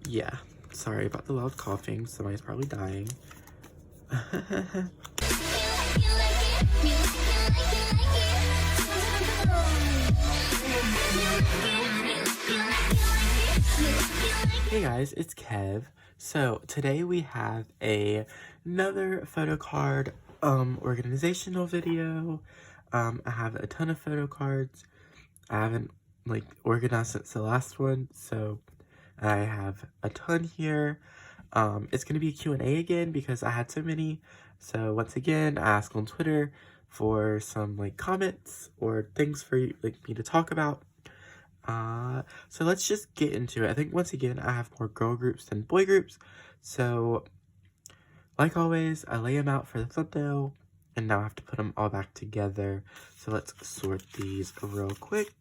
Yeah, sorry about the loud coughing. Somebody's probably dying. Hey guys, it's Kev. So today we have another photo card organizational video. I have a ton of photo cards. I haven't organized since the last one, so I have a ton here. It's gonna be a Q&A again because I had so many. So once again, I ask on Twitter for some comments or things for me to talk about. So let's just get into it. I think once again, I have more girl groups than boy groups. So like always, I lay them out for the thumbnail and now I have to put them all back together. So let's sort these real quick.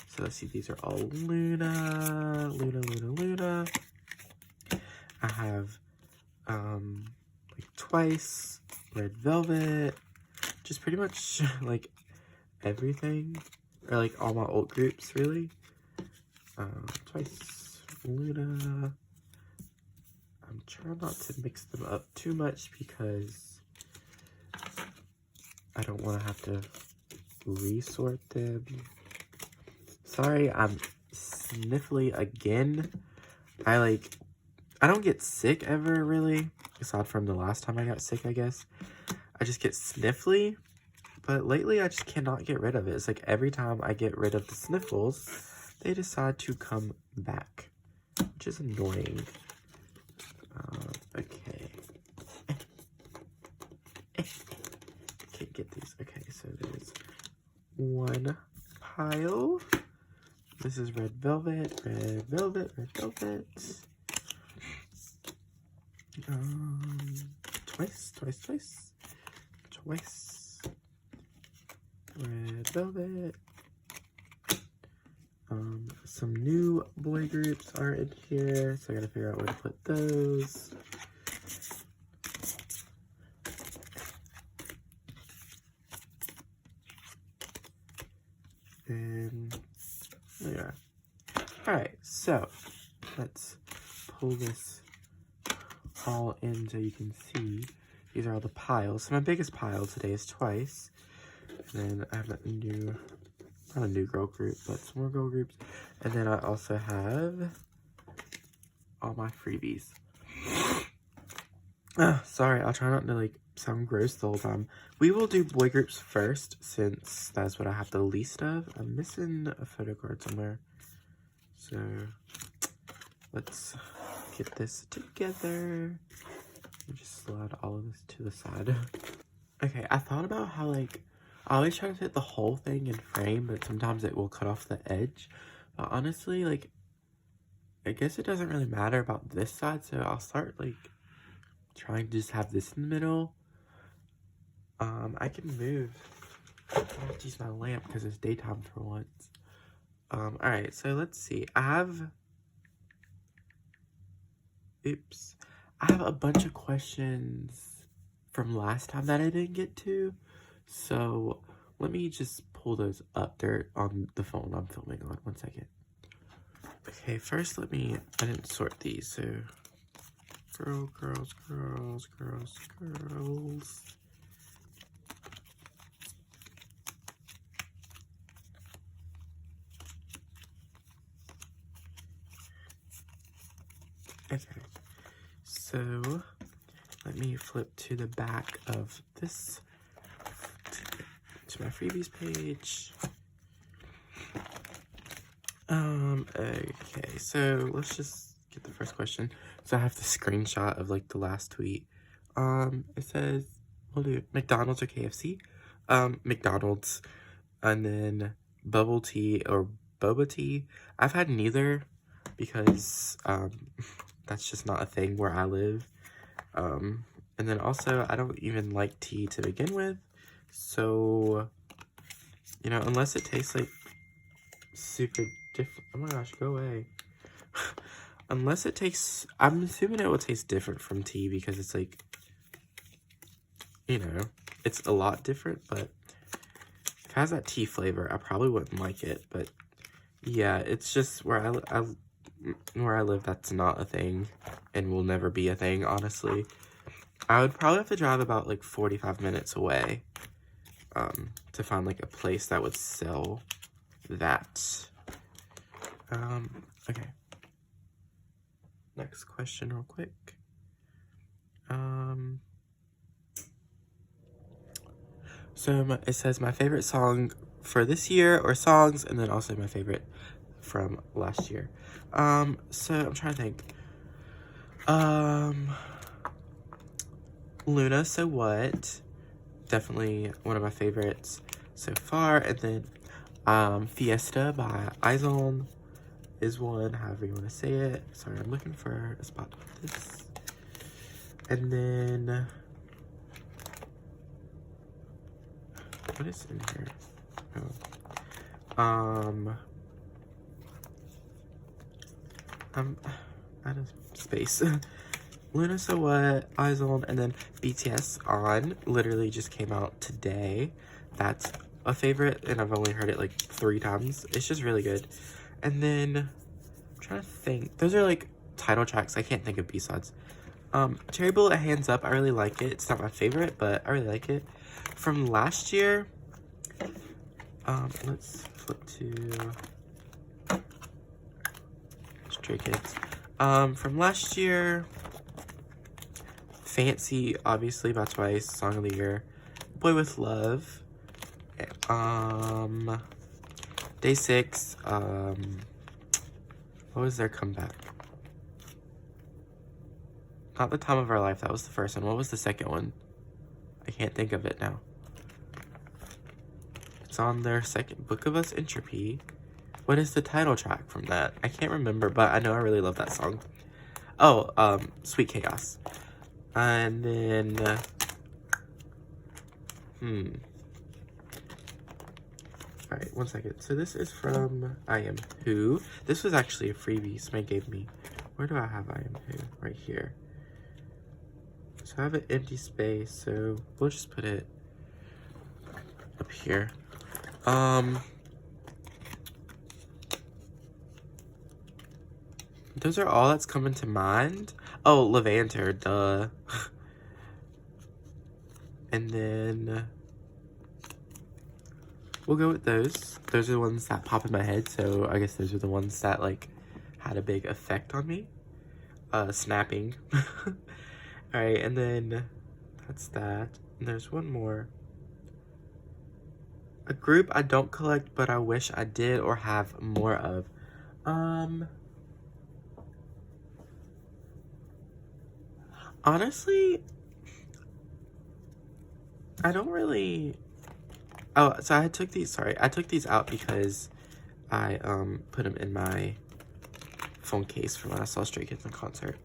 So let's see, these are all Luna. I have, Twice, Red Velvet, just pretty much, everything, or, all my old groups, really. Twice, Luna. I'm trying not to mix them up too much because I don't want to have to resort them. Sorry, I'm sniffly again. I don't get sick ever, really. Aside from the last time I got sick, I guess. I just get sniffly. But lately, I just cannot get rid of it. It's like every time I get rid of the sniffles, they decide to come back. Which is annoying. Okay. Can't get these. Okay, so there's one pile. This is Red Velvet, Red Velvet, Red Velvet. Twice. Red Velvet. Some new boy groups are in here, so I gotta figure out where to put those. And there you are. Alright, so let's pull this all in so you can see. These are all the piles. So my biggest pile today is Twice. And then I have a new, not a new girl group, but some more girl groups. And then I also have all my freebies. Sorry, I'll try not to sound gross the whole time. We will do boy groups first since that's what I have the least of. I'm missing a photo card somewhere. So let's get this together. Just slide all of this to the side. Okay, I thought about how I always try to fit the whole thing in frame, but sometimes it will cut off the edge. But honestly, I guess it doesn't really matter about this side, so I'll start trying to just have this in the middle. I can move. I have to use my lamp because it's daytime for once. Alright, so let's see. I have a bunch of questions from last time that I didn't get to. So let me just pull those up. They're on the phone I'm filming on. 1 second. Okay, first I didn't sort these. So girls. Okay, so let me flip to the back of this, to my freebies page. Okay, so let's just get the first question. So I have the screenshot of the last tweet. It says, we'll do McDonald's or KFC. McDonald's, and then bubble tea or boba tea. I've had neither because, that's just not a thing where I live. And then also, I don't even like tea to begin with. So, unless it tastes super different. Oh my gosh, go away. Unless it tastes, I'm assuming it will taste different from tea because it's it's a lot different, but if it has that tea flavor, I probably wouldn't like it. But yeah, it's just where I where I live, that's not a thing and will never be a thing, honestly. I would probably have to drive about like 45 minutes away to find like a place that would sell that. Okay. Next question real quick. So it says my favorite song for this year or songs, and then also my favorite from last year. So I'm trying to think. Luna, So What? Definitely one of my favorites so far. And then Fiesta by Izone is one, however you want to say it. Sorry, I'm looking for a spot to put this. And then what is in here? Oh. I'm out of space. Luna, So What, Izone, and then BTS On literally just came out today. That's a favorite, and I've only heard it like 3 times. It's just really good. And then I'm trying to think. Those are like title tracks. I can't think of B-sides. Cherry Bullet, Hands Up. I really like it. It's not my favorite, but I really like it. From last year, let's flip to Stray Kids. From last year, Fancy, obviously, by Twice, Song of the Year. Boy With Love. Day 6. What was their comeback? Not The Time of Our Life. That was the first one. What was the second one? I can't think of it now. It's on their second, Book of Us Entropy. What is the title track from that? I can't remember, but I know I really love that song. Oh, Sweet Chaos. And then, Alright, one second. So this is from I Am Who. This was actually a freebie somebody gave me. Where do I have I Am Who? Right here. So I have an empty space, so we'll just put it up here. Those are all that's coming to mind. Oh, Levanter, duh. And then we'll go with those. Those are the ones that pop in my head, so I guess those are the ones that like had a big effect on me. Snapping. Alright, and then that's that. And there's one more. A group I don't collect, but I wish I did or have more of. Honestly, I don't really... Oh, so I took these out because I put them in my phone case from when I saw Stray Kids in concert.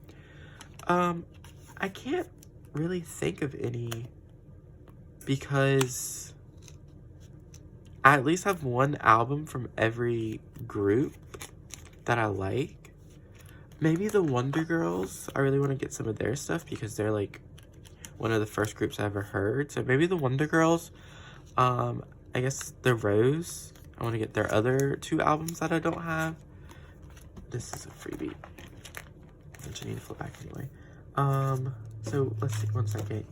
I can't really think of any because I at least have one album from every group that I like. Maybe the Wonder Girls. I really want to get some of their stuff because they're like one of the first groups I ever heard. So maybe the Wonder Girls. I guess the Rose. I want to get their other 2 albums that I don't have. This is a freebie, which I need to flip back anyway. So let's see, one second.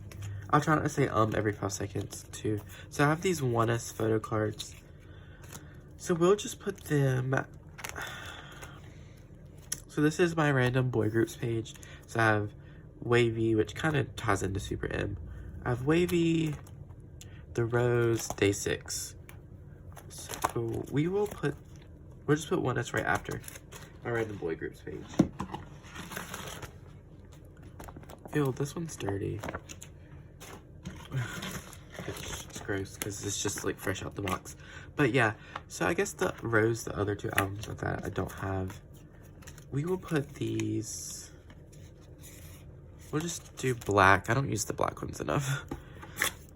I'll try not to say every 5 seconds too. So I have these OneUs photo cards. So we'll just put them. So this is my random boy groups page. So I have Wavy, which kind of ties into Super M. I have Wavy, The Rose, Day 6. So we'll just put OneUs right after my random boy groups page. Ew, this one's dirty. It's gross because it's just like fresh out the box. But yeah, so I guess the Rose, the other 2 albums of that I don't have. We will put these. We'll just do black. I don't use the black ones enough.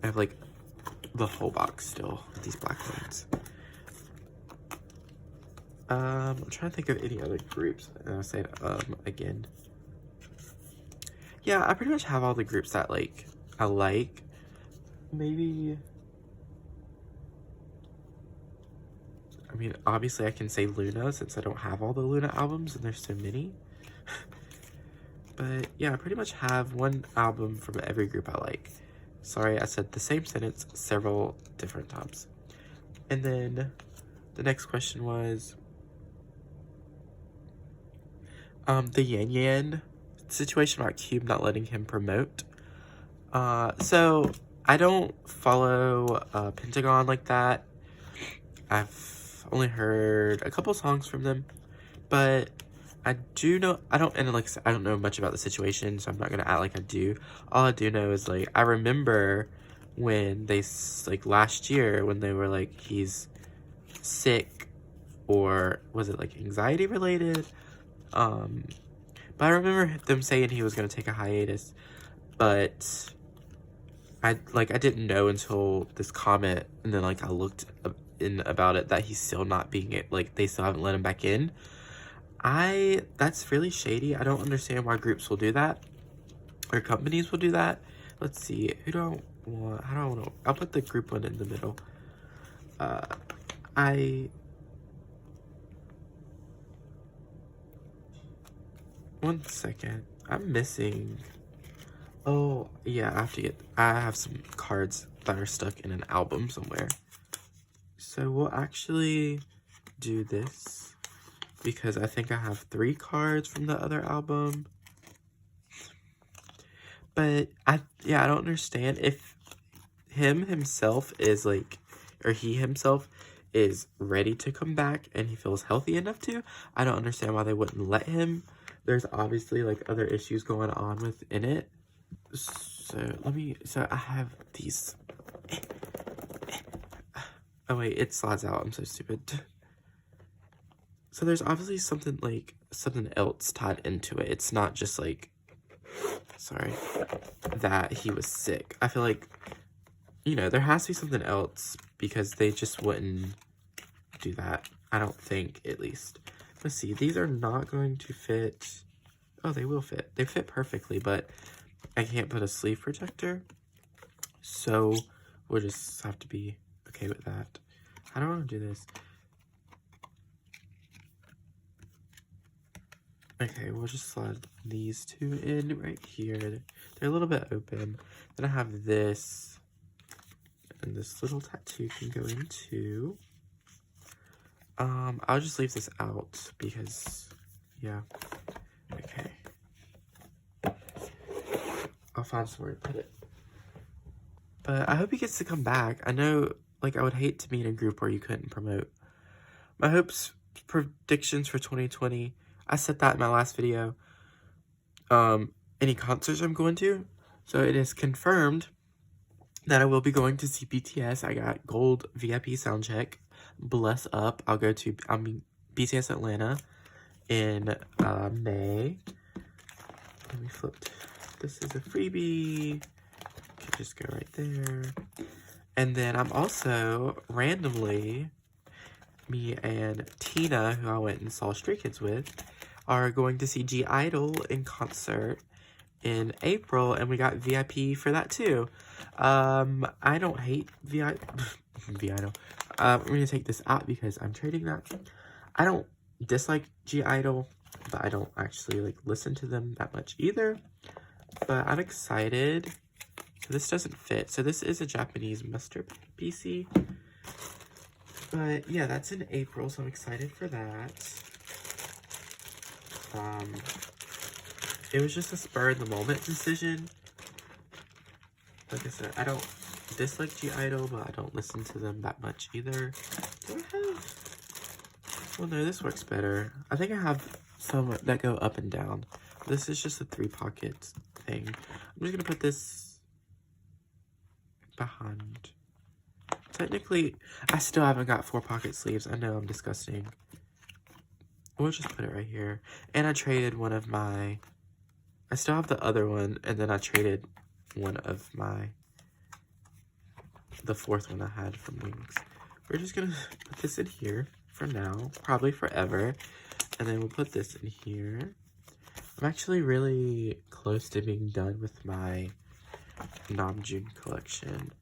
I have like the whole box still of these black ones. I'm trying to think of any other groups. And I'll say it again. Yeah, I pretty much have all the groups that like I like. Maybe I mean, obviously I can say Luna since I don't have all the Luna albums and there's so many. But yeah, I pretty much have one album from every group I like. Sorry, I said the same sentence several different times. And then the next question was the Yan Yan situation about Cube not letting him promote. So I don't follow Pentagon like that. I've only heard a couple songs from them, but I do know, I don't know much about the situation, so I'm not gonna act like I do. All I do know is, like, I remember when they, like, last year when they were like, he's sick, or was it like anxiety related? But I remember them saying he was gonna take a hiatus, but I didn't know until this comment, and then like I looked in about it that he's still not being, like, they still haven't let him back in. That's really shady. I don't understand why groups will do that, or companies will do that. Let's see, how do I want to, I'll put the group one in the middle. One second, I'm missing, oh yeah, I have some cards that are stuck in an album somewhere. So we'll actually do this, because I think I have 3 cards from the other album. But I don't understand if he himself is ready to come back and he feels healthy enough to. I don't understand why they wouldn't let him. There's obviously like other issues going on within it. So I have these. Oh wait, it slides out. I'm so stupid. So there's obviously something else tied into it. It's not just like, sorry, that he was sick. I feel like, you know, there has to be something else, because they just wouldn't do that. I don't think, at least. Let's see, these are not going to fit. Oh, they will fit. They fit perfectly, but I can't put a sleeve protector. So we'll just have to be okay with that. I don't want to do this. Okay, we'll just slide these 2 in right here. They're a little bit open. Then I have this, and this little tattoo can go in too. I'll just leave this out because, yeah. Okay. I'll find somewhere to put it. But I hope he gets to come back. I know, like, I would hate to be in a group where you couldn't promote. My hopes, predictions for 2020, I said that in my last video. Any concerts I'm going to. So it is confirmed that I will be going to see BTS. I got gold VIP soundcheck. Bless up. I'll be BTS Atlanta in May. Let me flip. This is a freebie. Could just go right there. And then I'm also randomly, me and Tina, who I went and saw Stray Kids with, are going to see G-Idol in concert in April, and we got VIP for that too. I don't hate G-Idol. I'm gonna take this out because I'm trading that. I don't dislike G-Idol, but I don't actually like listen to them that much either. But I'm excited. So this doesn't fit. So this is a Japanese masterpiece. But yeah, that's in April, so I'm excited for that. It was just a spur-of-the-moment decision. Like I said, I don't dislike G-Idol, but I don't listen to them that much either. Do I have... Well, no, this works better. I think I have some that go up and down. This is just a 3-pocket thing. I'm just gonna put this behind. Technically, I still haven't got 4-pocket sleeves. I know I'm disgusting. We'll just put it right here. And I traded one of my... I still have the other one, and then I traded one of the 4th one I had from Wings. We're just gonna put this in here for now, probably forever. And then we'll put this in here. I'm actually really close to being done with my Namjoon collection.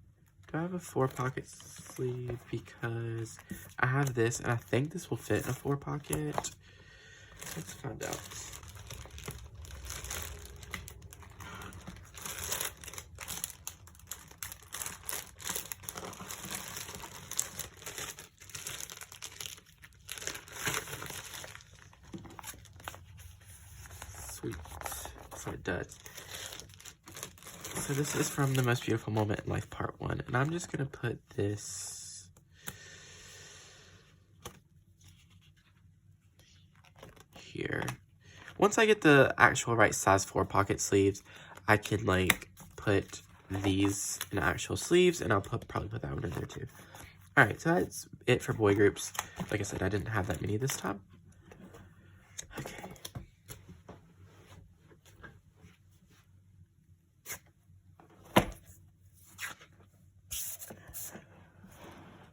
Do I have a 4-pocket sleeve? Because I have this, and I think this will fit in a 4-pocket. Let's find out. Sweet. So it does. So this is from The Most Beautiful Moment in Life Part 1. And I'm just going to put this here. Once I get the actual right size 4-pocket sleeves, I can like put these in actual sleeves, and I'll probably put that one in there too. Alright, so that's it for boy groups. Like I said, I didn't have that many this time. Okay.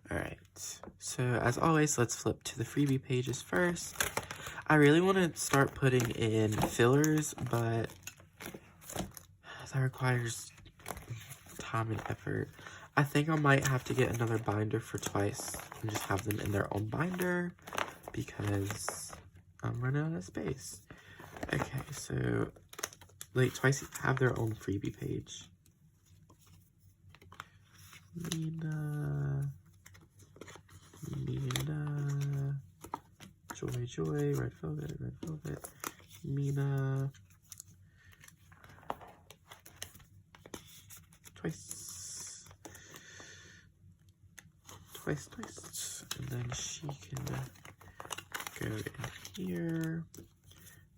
Alright, so as always, let's flip to the freebie pages first. I really want to start putting in fillers, but that requires time and effort. I think I might have to get another binder for Twice and just have them in their own binder because I'm running out of space. Okay, so like Twice have their own freebie page. Mina, Joy, Red Velvet, Mina, Twice, and then she can go in here,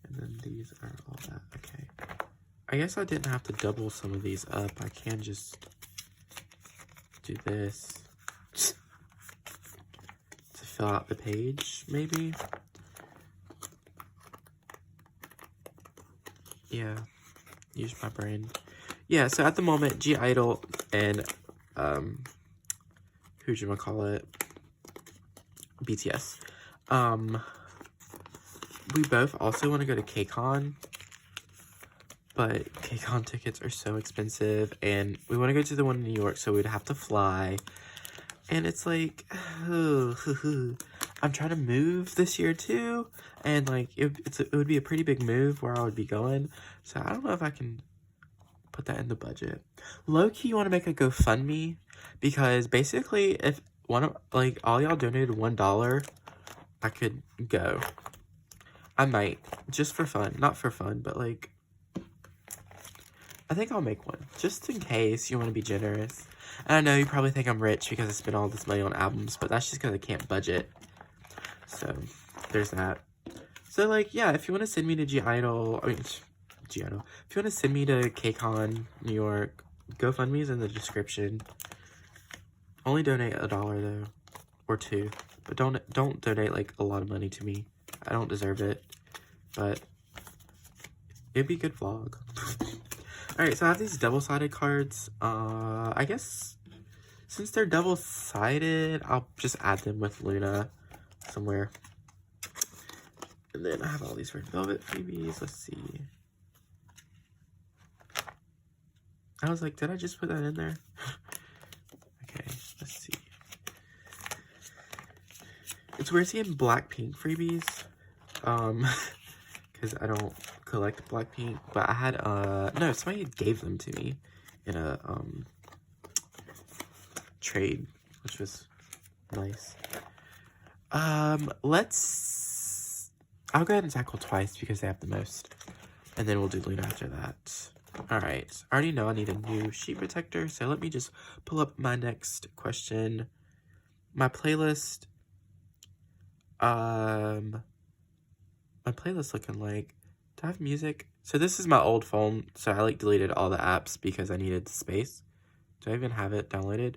and then these are all that. Okay, I guess I didn't have to double some of these up. I can just do this to fill out the page, maybe. Yeah, use my brain. Yeah, so at the moment, (G)I-DLE and who'd-you-call-it, BTS. We both also want to go to KCON, but KCON tickets are so expensive, and we want to go to the one in New York, so we'd have to fly. And it's like, I'm trying to move this year too, and like it would be a pretty big move where I would be going, so I don't know if I can put that in the budget. Low-key, you want to make a GoFundMe, because basically if all y'all donated $1, I could go. I might, just for fun. Not for fun, but like, I think I'll make one, just in case you want to be generous. And I know you probably think I'm rich because I spent all this money on albums, but that's just because I can't budget. So, there's that. So, like, yeah, if you want to send me to (G)I-DLE, if you want to send me to KCON, New York, GoFundMe is in the description. Only donate $1 though, or $2. But don't donate like a lot of money to me. I don't deserve it, but it'd be a good vlog. Alright, so I have these double-sided cards. I guess since they're double-sided, I'll just add them with Luna somewhere. And then I have all these Red Velvet freebies. Let's see. I was like, did I just put that in there? Okay, let's see. It's weird seeing Blackpink freebies. Because I don't collect Blackpink, but I had, no, somebody gave them to me in a, trade, which was nice. I'll go ahead and tackle Twice because they have the most, and then we'll do Luna after that. Alright, I already know I need a new sheet protector, so let me just pull up my next question. My playlist, looking like, do I have music? So this is my old phone, so I like deleted all the apps because I needed space. Do I even have it downloaded?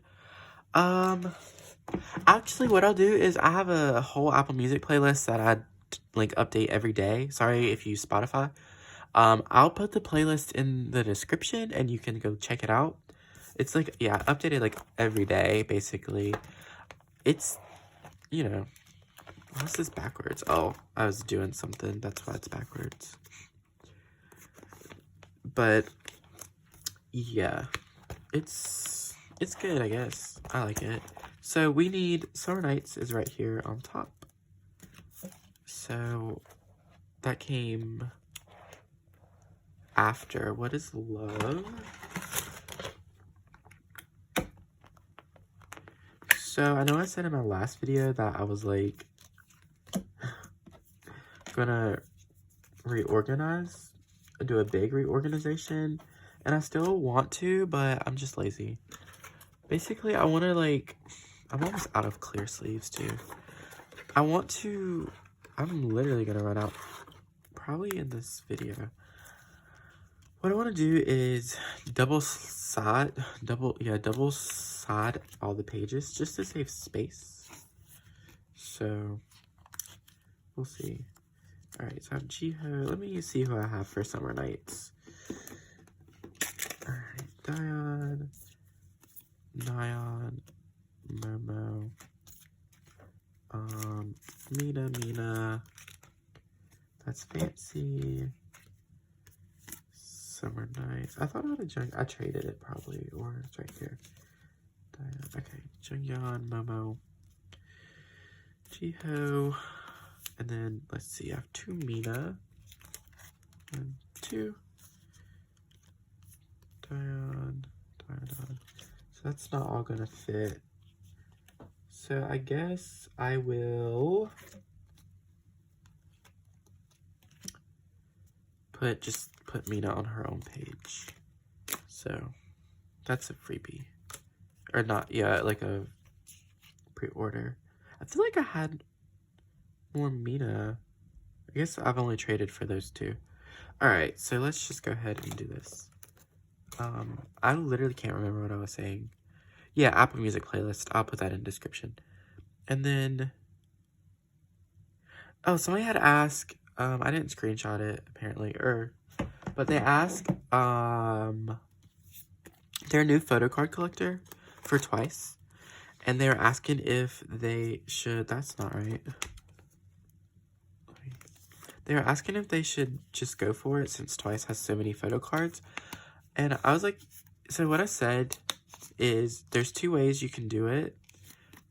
Actually what I'll do is I have a whole Apple Music playlist that I like update every day. Sorry if you use Spotify. I'll put the playlist in the description and you can go check it out. It's like, yeah, updated like every day basically. It's, you know, what's this backwards? Oh, I was doing something. That's why it's backwards. But, yeah. It's it's good, I guess. I like it. So we need Summer Nights is right here on top. So that came after What is Love? So I know I said in my last video that I was like gonna reorganize, do a big reorganization, and I still want to, but I'm just lazy. Basically, I want to like, I'm almost out of clear sleeves too. I'm literally gonna run out probably in this video. What I want to do is double side all the pages just to save space. So we'll see. All right, so I have Jiho. Let me see who I have for Summer Nights. All right, Dion, Nyan, Momo, Mina. That's Fancy. Summer Nights. I thought I had I traded it probably, or it's right here. Dion. Okay, Jungyeon, Momo, Jiho. And then, let's see, I have 2 Mina. 1, 2. Dion. So that's not all gonna fit. So I guess I will put Mina on her own page. So that's a freebie. Or not, yeah, like a pre-order. I feel like I had more Mina. I guess I've only traded for those 2. Alright, so let's just go ahead and do this. I literally can't remember what I was saying. Yeah, Apple Music playlist. I'll put that in description. And then, oh, somebody had asked, I didn't screenshot it apparently, but they asked, their new photocard collector for Twice, and they were asking if they should, that's not right. They were asking if they should just go for it since Twice has so many photo cards. And I was like, so what I said is there's 2 ways you can do it.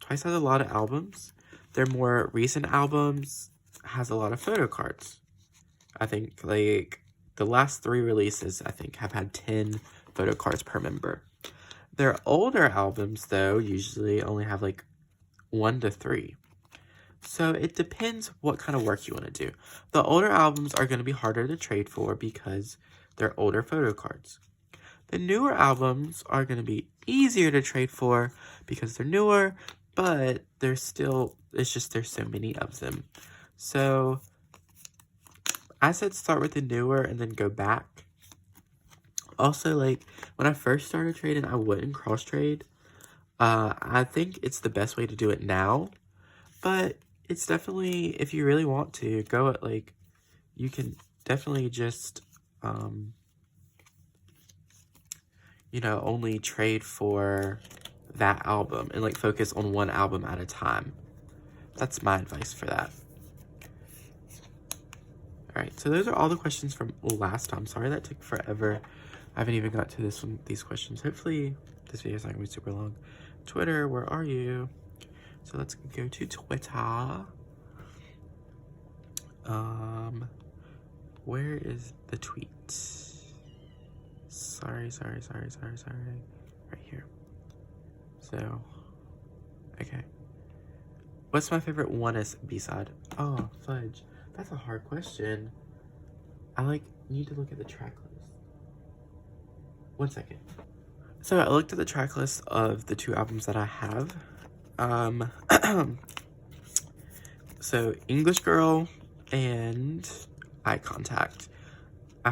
Twice has a lot of albums. Their more recent albums has a lot of photo cards. I think like the last 3 releases, I think, have had 10 photo cards per member. Their older albums, though, usually only have like 1 to 3. So it depends what kind of work you want to do. The older albums are going to be harder to trade for because they're older photo cards. The newer albums are going to be easier to trade for because they're newer, but they're still, it's just there's so many of them. So I said start with the newer and then go back. Also, like, when I first started trading, I wouldn't cross trade. I think it's the best way to do it now, but it's definitely, if you really want to, go at, like, you can definitely just, you know, only trade for that album and, like, focus on one album at a time. That's my advice for that. Alright, so those are all the questions from last time. Sorry that took forever. I haven't even got to these questions. Hopefully, this video is not going to be super long. Twitter, where are you? So let's go to Twitter. Where is the tweet? Sorry. Right here. So, okay. What's my favorite ONEUS B-side? Oh, fudge. That's a hard question. I need to look at the track list. 1 second. So I looked at the track list of the 2 albums that I have. So English Girl and Eye Contact. I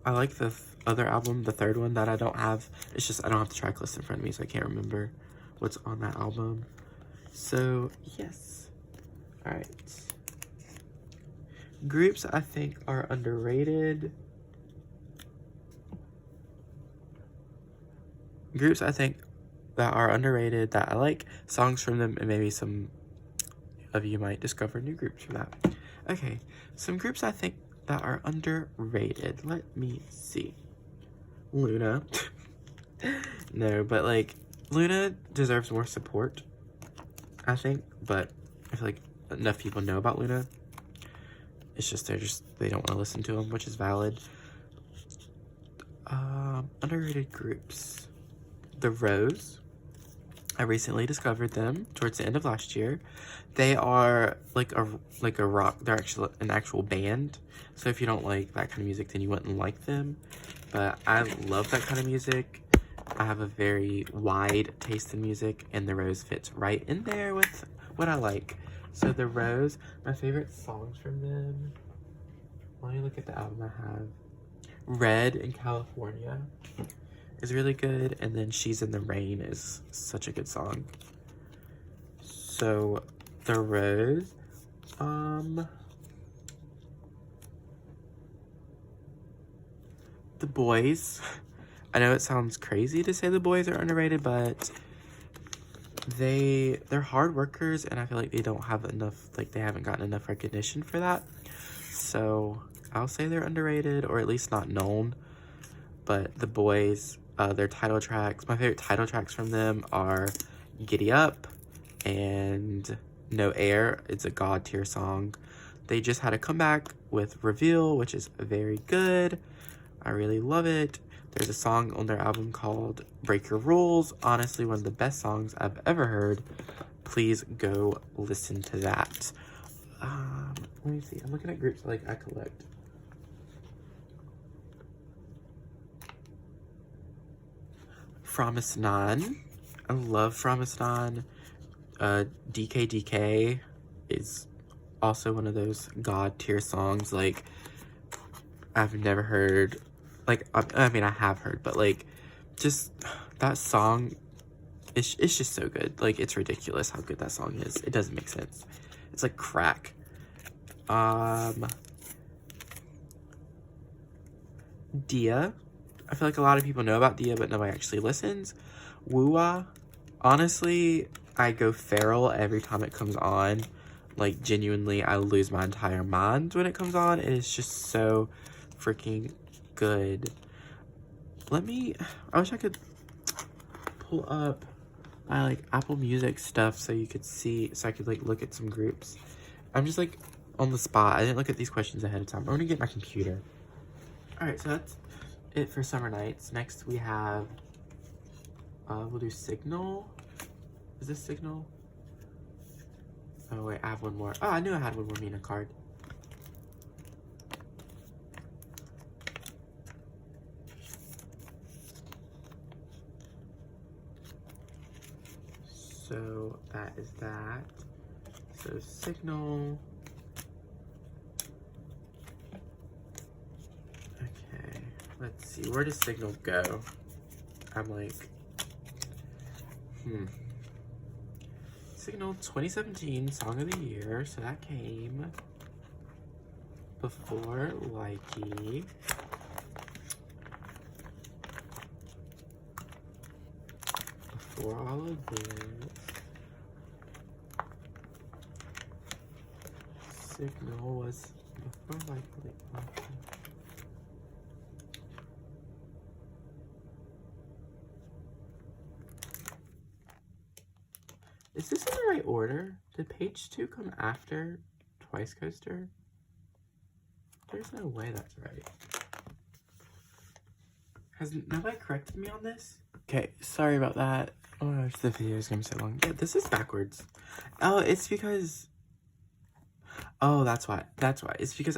like the other album, the third one that I don't have. It's just I don't have the track list in front of me, so I can't remember what's on that album. So yes. Alright. Groups I think are underrated. Groups I think that are underrated, that I like songs from them, and maybe some of you might discover new groups from that. Okay, some groups I think that are underrated. Let me see. Luna. No, but like, Luna deserves more support, I think, but I feel like enough people know about Luna. It's just they don't want to listen to them, which is valid. Underrated groups. The Rose. I recently discovered them towards the end of last year. They are like a rock. They're actually an actual band. So if you don't like that kind of music, then you wouldn't like them. But I love that kind of music. I have a very wide taste in music, and The Rose fits right in there with what I like. So The Rose, my favorite songs from them. Let me look at the album I have. Red in California is really good, and then She's in the Rain is such a good song. So The Rose, The Boys. I know it sounds crazy to say The Boys are underrated, but they're hard workers, and I feel like they don't have enough, like they haven't gotten enough recognition for that. So I'll say they're underrated, or at least not known. But The Boys, their title tracks, my favorite title tracks from them are Giddy Up and No Air. It's a god tier song. They just had a comeback with Reveal, which is very good. I really love it. There's a song on their album called Break Your Rules. Honestly, one of the best songs I've ever heard. Please go listen to that. Let me see. I'm looking at groups like I collect. Framisnan. I love Framisnan. DK is also one of those god tier songs. Like, I've never heard, like, I mean, I have heard, but like, just that song, it's just so good. Like, it's ridiculous how good that song is. It doesn't make sense. It's like crack. Dia. I feel like a lot of people know about Dia, but nobody actually listens. Woowa. Honestly, I go feral every time it comes on. Like, genuinely, I lose my entire mind when it comes on. It is just so freaking good. I wish I could pull up my, like, Apple Music stuff so you could see, so I could, like, look at some groups. I'm just, like, on the spot. I didn't look at these questions ahead of time. I'm gonna get my computer. Alright, so that's it for Summer Nights. Next we have, we'll do Signal. Is this Signal? Oh wait, I have one more. Oh, I knew I had one more Mina card. So that is that. So Signal. Okay, let's see. Where does Signal go? I'm like, Signal 2017 Song of the Year. So that came before longggg. Before all of this. Signal was before longggg. Is this in the right order? Did page 2 come after Twice Coaster? There's no way that's right. Has nobody corrected me on this? Okay, sorry about that. Oh my gosh, the video is gonna be so long. Yeah, this is backwards. Oh, it's because... Oh, that's why. That's why. It's because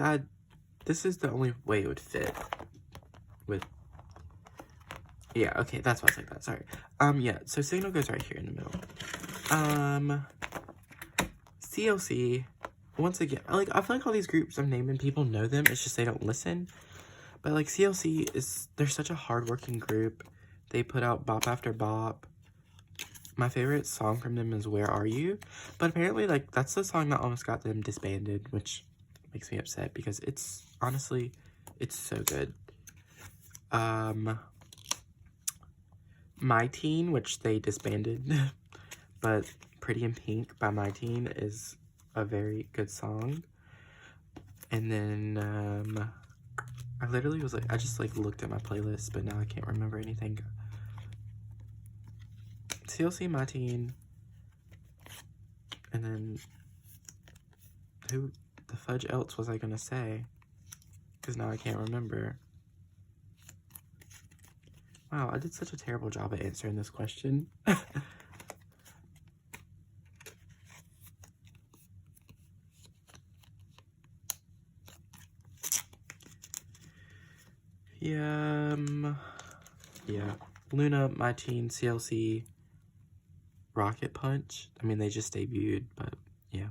this is the only way it would fit with... Yeah, okay, that's why it's like that. Sorry. Yeah, so Signal goes right here in the middle. CLC, once again, like, I feel like all these groups I'm naming, people know them, it's just they don't listen. But, like, CLC they're such a hardworking group. They put out bop after bop. My favorite song from them is Where Are You? But apparently, like, that's the song that almost got them disbanded, which makes me upset because it's, honestly, it's so good. My Teen, which they disbanded, but Pretty in Pink by My Teen is a very good song. And then, I literally was like, I just, like, looked at my playlist, but now I can't remember anything. CLC My Teen, and then who the fudge else was I gonna say? Because now I can't remember. Wow, I did such a terrible job at answering this question. Yeah, Luna, My Teen, CLC, Rocket Punch. I mean, they just debuted, but yeah.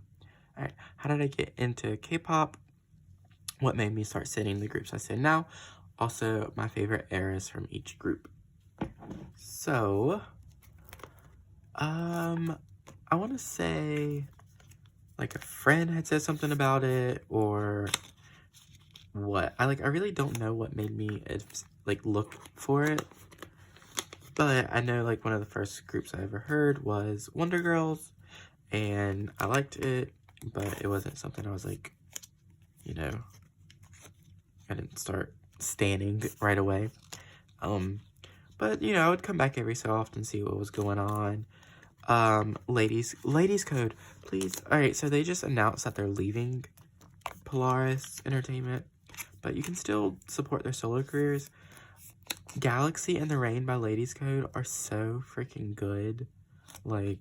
Alright, how did I get into K-pop? What made me start sitting the groups I sit now? Also, my favorite eras from each group. So, I want to say, like, a friend had said something about it, or what. I really don't know what made me, like, look for it. But I know, like, one of the first groups I ever heard was Wonder Girls, and I liked it, but it wasn't something I was, like, you know, I didn't start standing right away. But, you know, I would come back every so often, see what was going on. Ladies Code, please. Alright, so they just announced that they're leaving Polaris Entertainment, but you can still support their solo careers. Galaxy and the Rain by Ladies Code are so freaking good. Like,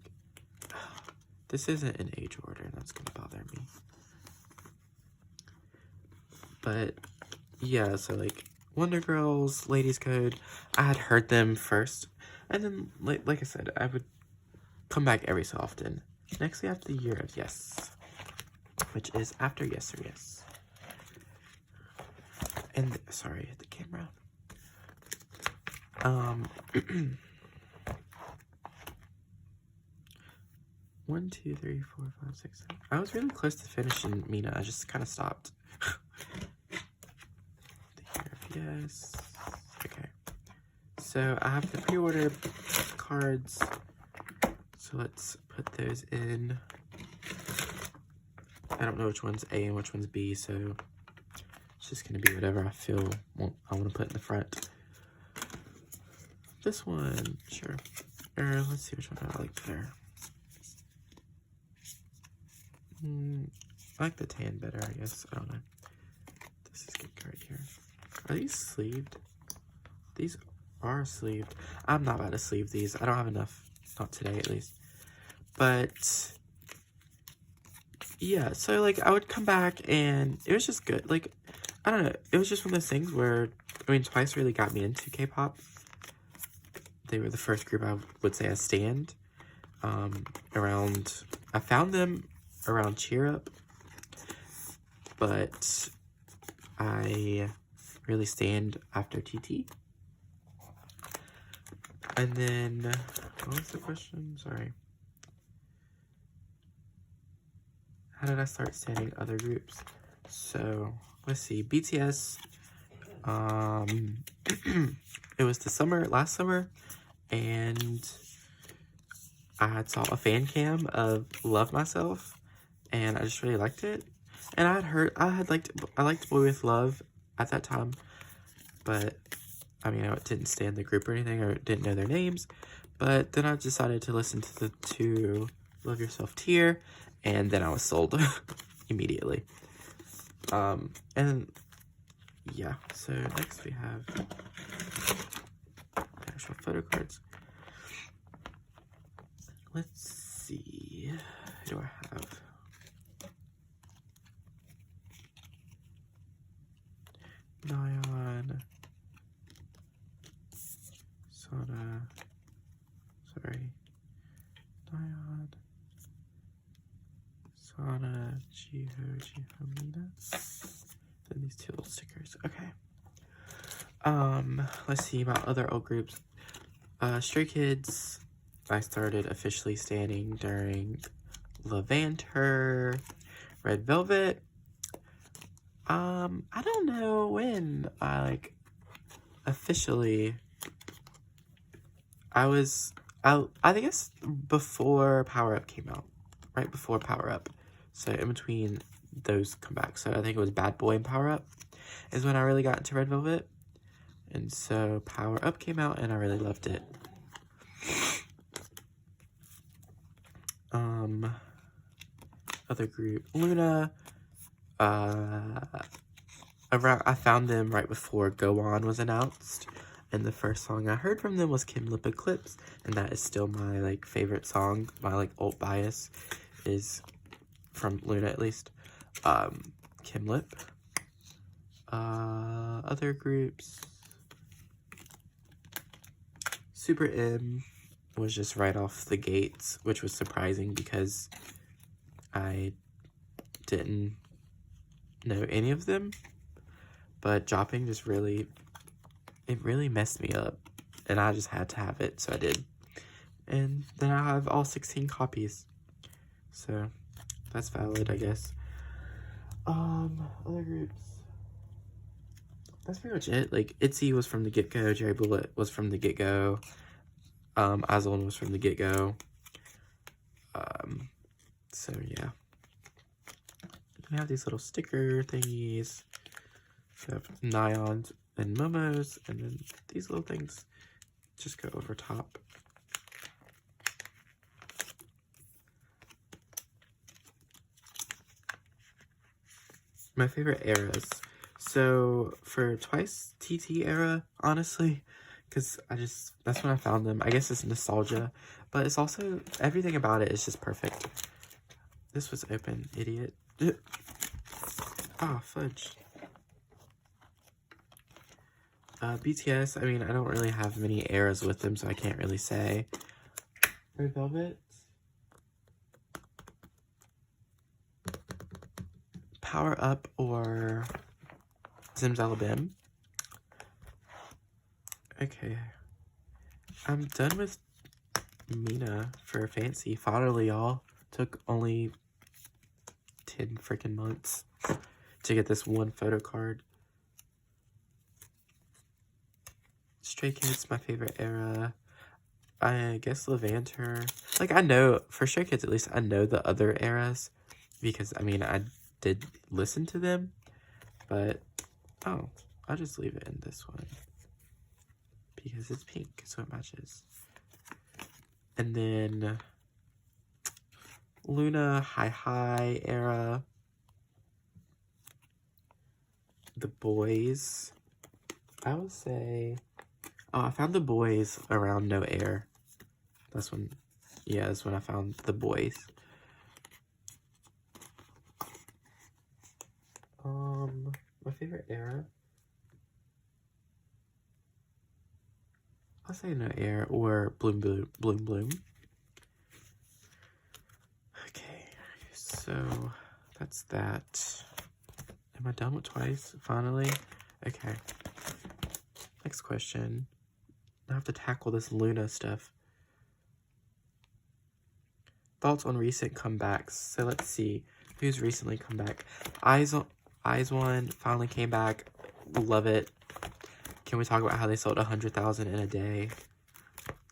this isn't in age order, and that's gonna bother me. But, yeah, so, like, Wonder Girls, Ladies Code, I had heard them first. And then, like I said, I would come back every so often. Next, we have the Year of Yes, which is after Yes or Yes. And, sorry, the camera. 1, 2, 3, 4, 5, 6, 7. I was really close to finishing Mina. I just kind of stopped. The Year of Yes. Okay. So I have the pre-order cards. So let's put those in. I don't know which one's A and which one's B, so it's just gonna be whatever I feel I want to put in the front. This one, sure. Or let's see which one I like better. I like the tan better, I guess. I don't know. This is good right here. Are these sleeved? These are sleeved. I'm not about to sleeve these. I don't have enough. Not today, at least. But yeah, so like I would come back and it was just good. Like, I don't know. It was just one of those things where, I mean, Twice really got me into K-pop. They were the first group I would say I stand. I found them around Cheer Up, but I really stand after TT. And then, what was the question? Sorry. How did I start standing other groups? So, let's see. BTS, it was last summer, and I saw a fan cam of Love Myself, and I just really liked it. And I liked Boy With Love at that time, but I mean, I didn't stand the group or anything, or didn't know their names. But then I decided to listen to Love Yourself Tear, and then I was sold immediately. And yeah, so next we have the actual photo cards. Let's see, who do I have? Nyan, Sana, sorry, Nyan, Sana, Mina. Then these two little stickers. Okay. Let's see about other old groups. Stray Kids. I started officially standing during Levanter, Red Velvet. I don't know when I officially. I guess before Power Up came out, right before Power Up. So in between those comebacks. So I think it was Bad Boy and Power Up is when I really got into Red Velvet. And so Power Up came out and I really loved it. Other group, Luna. I found them right before Go On was announced, and the first song I heard from them was Kim Lip Eclipse, and that is still my like favorite song. My like alt bias is from Luna, at least. Kim Lip. Other groups, Super M was just right off the gates, which was surprising because I didn't know any of them, but dropping just really messed me up, and I just had to have it, so I did. And then I have all 16 copies, so that's valid, I guess. Other groups, that's pretty much it. Like, ITZY was from the get-go, Jerry Bullet was from the get-go, Azon was from the get-go. So yeah. We have these little sticker thingies. We have Nions and Momos, and then these little things just go over top. My favorite eras. So for Twice TT era, honestly, because that's when I found them. I guess it's nostalgia, but it's also, everything about it is just perfect. This was open, idiot. Ah, fudge. BTS, I mean, I don't really have many eras with them, so I can't really say. Red Velvet. Power Up or Zimzalabim. Okay. I'm done with Mina for Fancy. Finally, y'all. Took only 10 freaking months to get this one photo card. Stray Kids, my favorite era. I guess Levanter. Like, I know, for Stray Kids at least, I know the other eras. Because, I mean, I did listen to them. But, oh, I'll just leave it in this one. Because it's pink, so it matches. And then Luna, Hi era. The Boys. I would say, oh, I found The Boys around No Air. That's when, yeah, that's when I found The Boys. My favorite era, I'll say No Air or Bloom Bloom Bloom Bloom. Okay, so that's that. Am I done with Twice? Finally? Okay. Next question. I have to tackle this Luna stuff. Thoughts on recent comebacks. So let's see. Who's recently come back? Eyes One finally came back. Love it. Can we talk about how they sold 100,000 in a day?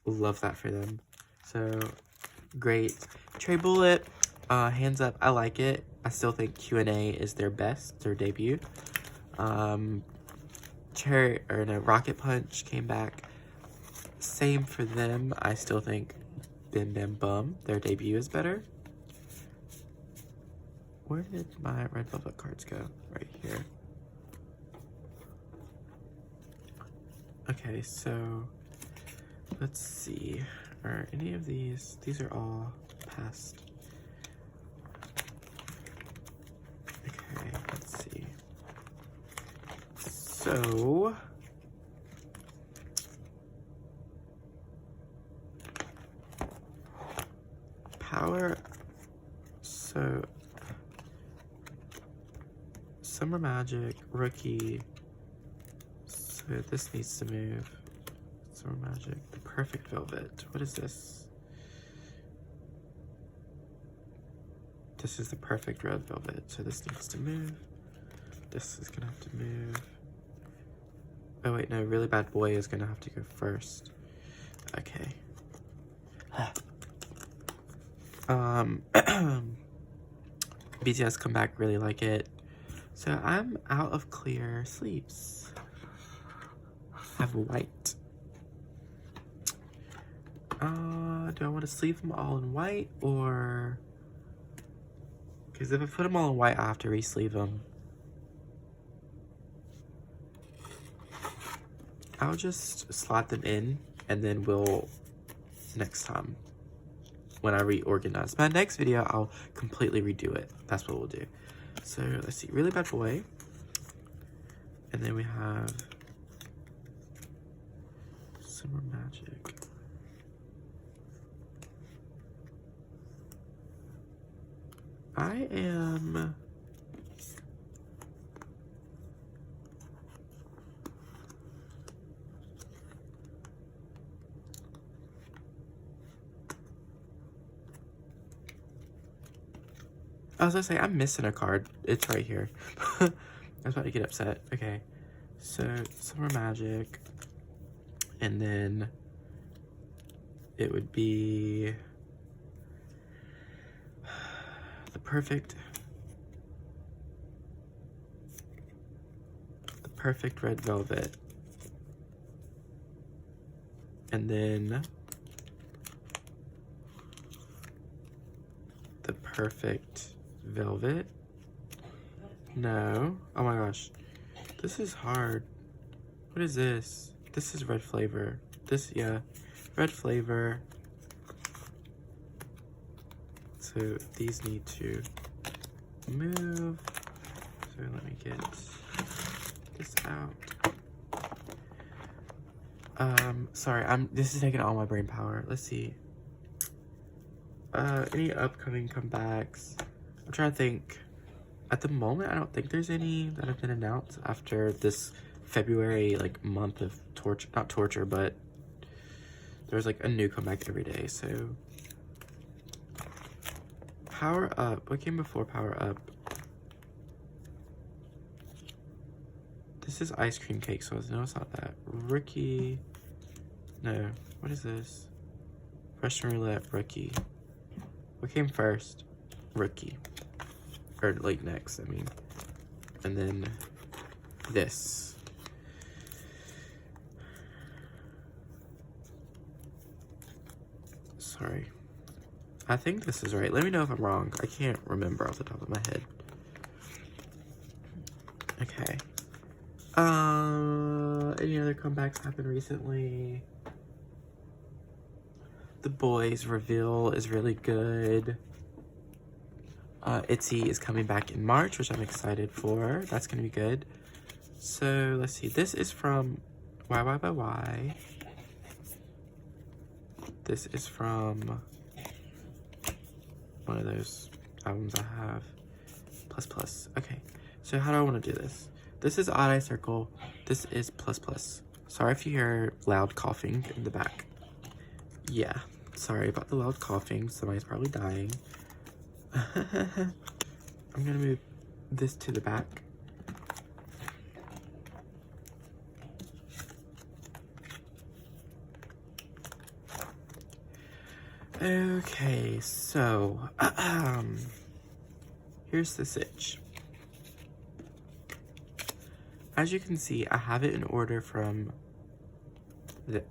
Love that for them. So, great. Trey Bullet, hands up, I like it. I still think Q&A is their best, their debut. Rocket Punch came back. Same for them. I still think Bim Bam Bum, their debut is better. Where did my Red Velvet cards go? Right here. Okay, so let's see. Are any of these are all past. Okay, let's see. So Power, so Summer Magic, Rookie, so this needs to move. Summer Magic, the Perfect Velvet, what is this? This is the Perfect Red Velvet, so this needs to move. This is gonna have to move. Oh wait, no, Really Bad Boy is gonna have to go first. Okay. BTS come back, really like it. So I'm out of clear sleeves. I have white. Do I want to sleeve them all in white, or... Because if I put them all in white, I have to re-sleeve them. I'll just slot them in, and then we'll, next time, when I reorganize my next video, I'll completely redo it. That's what we'll do. So, let's see. Really Bad Boy. And then we have Summer Magic. I am... I was gonna say, I'm missing a card. It's right here. I was about to get upset. Okay. So, Summer Magic. And then it would be the perfect red velvet. And then the perfect velvet. No. Oh my gosh. This is hard. What is this? This is red flavor. This, yeah. Red flavor. So these need to move. So let me get this out. Sorry, this is taking all my brain power. Let's see. Any upcoming comebacks? I'm trying to think. At the moment, I don't think there's any that have been announced after this February, like, month of torture. Not torture, but there's, like, a new comeback every day, so. Power Up. What came before Power Up? This is Ice Cream Cake, so no, it's not that. Rookie. No. What is this? Russian Roulette. Rookie. What came first? Rookie. Or, like, next, I mean. And then this. Sorry. I think this is right. Let me know if I'm wrong. I can't remember off the top of my head. Okay. Any other comebacks happened recently? The Boys reveal is really good. ITZY is coming back in March, which I'm excited for. That's gonna be good. So, let's see. This is from YY. This is from one of those albums I have. Plus. Okay. So, how do I want to do this? This is Odd Eye Circle. This is Plus. Sorry if you hear loud coughing in the back. Yeah. Sorry about the loud coughing. Somebody's probably dying. I'm gonna move this to the back. Okay, so here's the sitch. As you can see, I have it in order from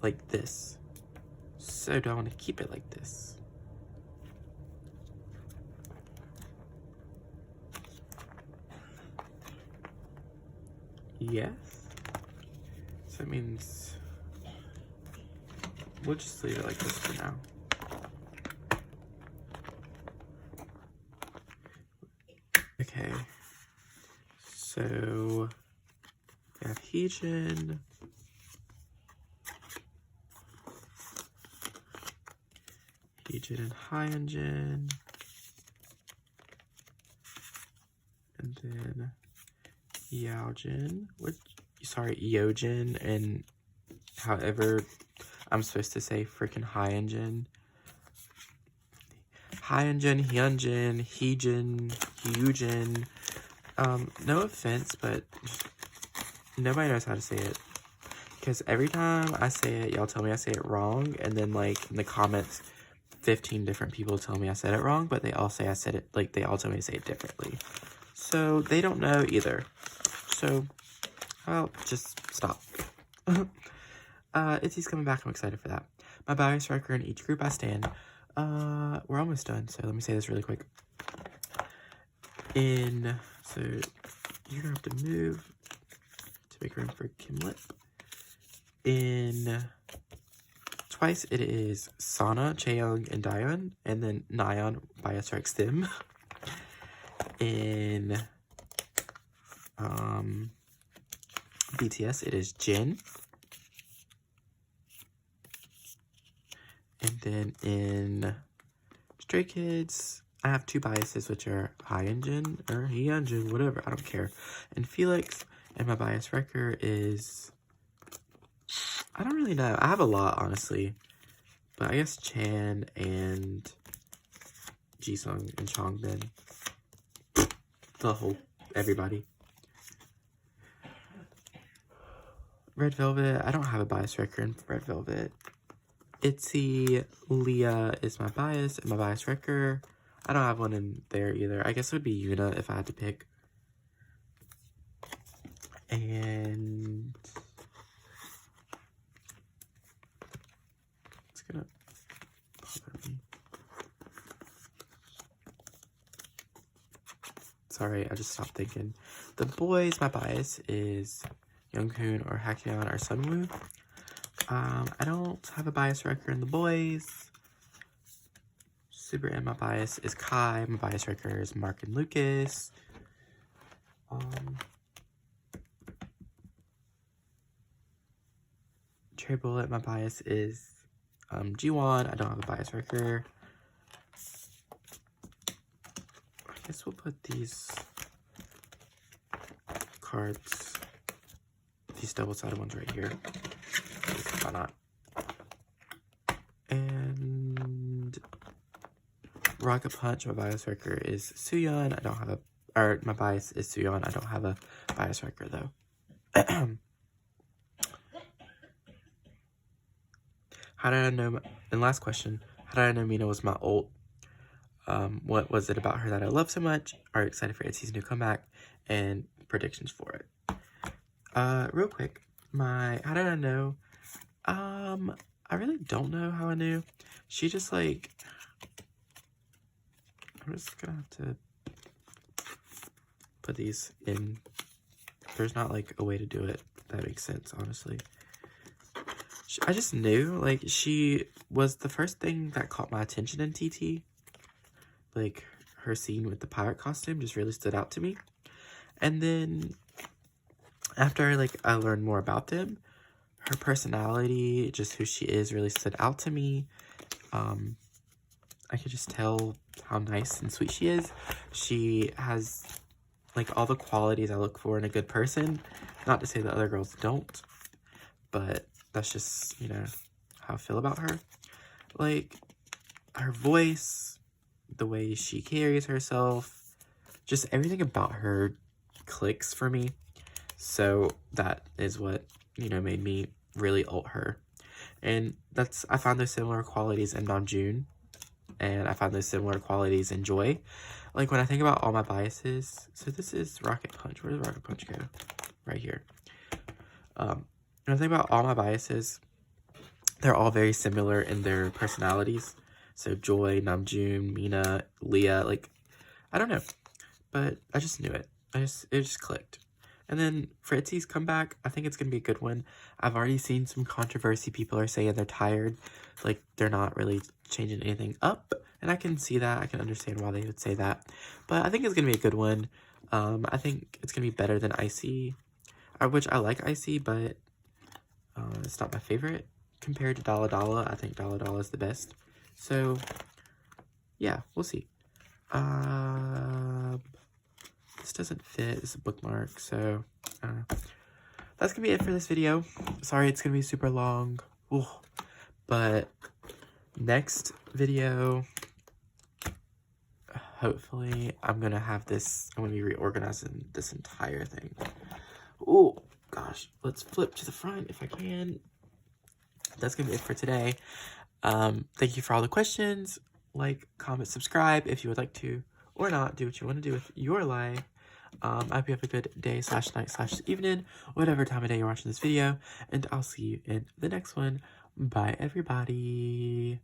like this. So do I want to keep it like this? Yes. So that means we'll just leave it like this for now. Okay. So we have Heejin. Heejin and Hyunjin. And then Yeojin, Yeojin, and however I'm supposed to say freaking Hyunjin. Hyunjin, Hyunjin, Hyujin. No offense, but nobody knows how to say it. Because every time I say it, y'all tell me I say it wrong, and then like in the comments, 15 different people tell me I said it wrong, but they all say I said it, like they all tell me to say it differently. So they don't know either. So I'll just stop. Itzy's coming back. I'm excited for that. My bias record in each group I stand. We're almost done, so let me say this really quick. So you're gonna have to move to make room for Kimlet. In Twice, it is Sana, Chaeyoung, and Daeyeon, and then Nayeon bias strikes them. In BTS, it is Jin. And then in Stray Kids, I have two biases, which are Hyunjin, or Hyunjin, whatever, I don't care. And Felix, and my bias record is, I don't really know. I have a lot, honestly. But I guess Chan and Jisung and Changbin. Everybody. Red Velvet, I don't have a bias record in Red Velvet. Itzy, Leah is my bias, and my bias record. I don't have one in there either. I guess it would be Yuna if I had to pick. And it's gonna bother me. Sorry, I just stopped thinking. The boys, my bias is Younghoon or Hakyeon or Sunwoo. I don't have a bias record in the boys. Super M, my bias is Kai. My bias record is Mark and Lucas. Cherry Bullet, my bias is G1. I don't have a bias record. I guess we'll put these cards, these double-sided ones right here. Why not? And Rocket Punch, my bias record is Suyeon. I don't have my bias is Suyeon. I don't have a bias record though. How did I know, and last question, how did I know Mina was my ult? What was it about her that I love so much? Are you excited for Itzy's new comeback? And predictions for it. Real quick, how did I know? I really don't know how I knew. She just like, I'm just gonna have to put these in. There's not like a way to do it that makes sense, honestly. I just knew, like, she was the first thing that caught my attention in TT. Like, her scene with the pirate costume just really stood out to me. And then, after, like, I learned more about them, her personality, just who she is, really stood out to me. I could just tell how nice and sweet she is. She has, like, all the qualities I look for in a good person. Not to say that other girls don't, but that's just, you know, how I feel about her. Like, her voice, the way she carries herself, just everything about her clicks for me. So that is what, you know, made me really ult her. And I found those similar qualities in Namjoon, and I found those similar qualities in Joy. Like, when I think about all my biases, so this is Rocket Punch. Where does Rocket Punch go? Right here. When I think about all my biases, they're all very similar in their personalities. So Joy, Namjoon, Mina, Leah, like, I don't know. But I just knew it. It just clicked. And then for Itzy's comeback, I think it's going to be a good one. I've already seen some controversy. People are saying they're tired. Like, they're not really changing anything up. And I can see that. I can understand why they would say that. But I think it's going to be a good one. I think it's going to be better than Icy. Which I like Icy, but it's not my favorite. Compared to Dalla Dalla, I think Dalla Dalla is the best. So, yeah, we'll see. This doesn't fit. It's a bookmark, so that's gonna be it for this video. Sorry, it's gonna be super long. Ooh. But next video, hopefully, I'm gonna be reorganizing this entire thing. Oh gosh, let's flip to the front if I can. That's gonna be it for today. Thank you for all the questions. Like, comment, subscribe if you would like to, or not. Do what you want to do with your life. I hope you have a good day / night / evening, whatever time of day you're watching this video, and I'll see you in the next one. Bye, everybody.